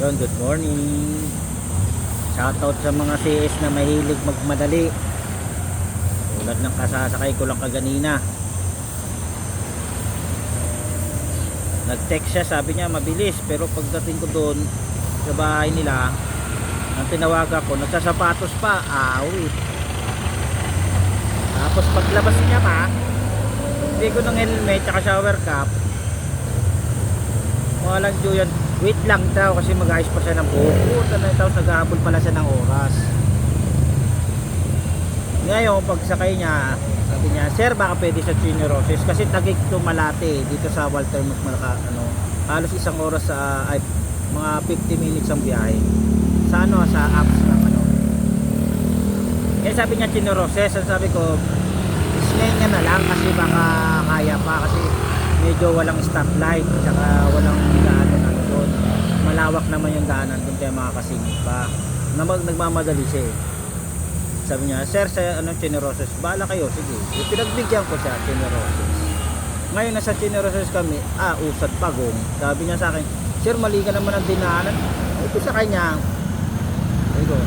Yon, good morning. Shoutout sa mga CS na mahilig magmadali. Tulad ng kasasakay ko lang kaganina. Nag-text siya, sabi niya mabilis, pero pagdating ko doon sa bahay nila, ang tinawagan ko, nagsasapatos pa, awit. Tapos paglabas niya pa, hindi ko ng helmet at shower cap. Walang Julian, wait lang daw kasi mag-ayos pa siya ng buhok. Tapos naghahabol pala siya ng oras. Ngayon pagsakay niya, sabi niya, sir baka pwede sa Chinoroses kasi Taguig to Malate dito sa Walter Malaka, halos isang oras sa mga 50 minutes ang biyahe sa sa apps ng kaya sabi niya Chinoroses. Sabi ko isnay na lang kasi baka kaya pa kasi medyo walang stoplight saka walang daanan doon, malawak naman yung daanan doon kaya makakasingit pa na nagmamadali siya Sabi niya, sir sa Chinoroses, bahala kayo, sige. Pinagbigyan ko siya Chinoroses. Ngayon nasa Chinoroses kami, Usad Pagong. Sabi niya sa akin, sir mali ka naman ang dinaanan. Ito sa kanya, ito,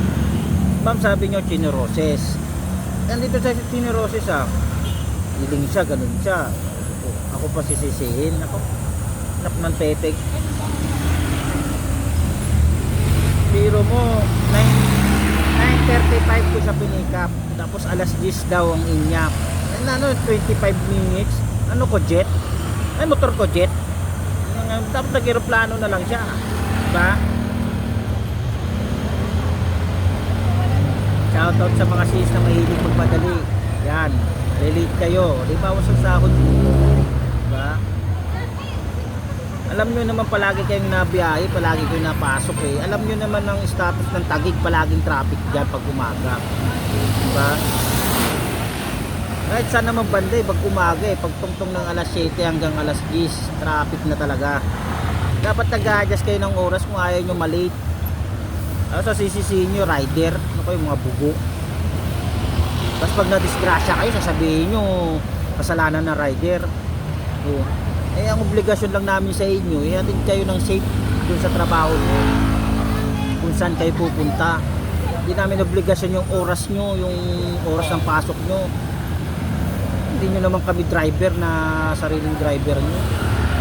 ma'am sabi niyo Chinoroses. Nandito sa Chinoroses iling siya, ganun siya. Ako pa sisisihin, ako anak ng teteg. Pero mo 9:35 ko sa pinikap, tapos alas 10 daw ang inyak. 25 minutes. Ano ko, jet? Motor ko jet. Dapat nag-aeroplano na lang siya, diba? Shoutout sa mga sis na mahilig magpadali. Yan, relate kayo. Di ba sa sahod mo, diba? Alam nyo naman palagi kayong nabiyahe, palagi kayong napasok Alam nyo naman ang status ng Taguig, palaging traffic dyan pag umaga, diba? Kahit saan naman banda pag umaga pag tungtong ng alas 7 hanggang alas 10 traffic na talaga. Dapat nag-adjust kayo ng oras kung ayaw nyo malate. Sa sisisihin nyo rider, ano kayo mga bugo. Tapos pag na-disgrasya kayo, sasabihin nyo kasalanan ng rider. Ang obligasyon lang namin sa inyo, hatid kayo ng safe dun sa trabaho nyo, kung saan kayo pupunta. Hindi namin obligasyon yung oras nyo, yung oras ng pasok nyo. Hindi nyo naman kami driver na sariling driver nyo.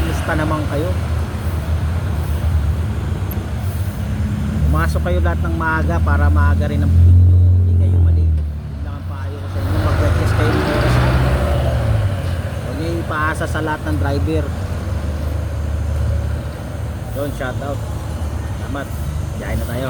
Musta naman kayo. Pumasok kayo lahat ng maaga para maaga rin ang pin nyo. Hindi kayo mali. Hindi lang ang payo ko sa inyo, mag-adjust kayo ng oras nyo. Ipaasa sa lahat ng driver. Yun, shout out. Salamat. Diyan na tayo.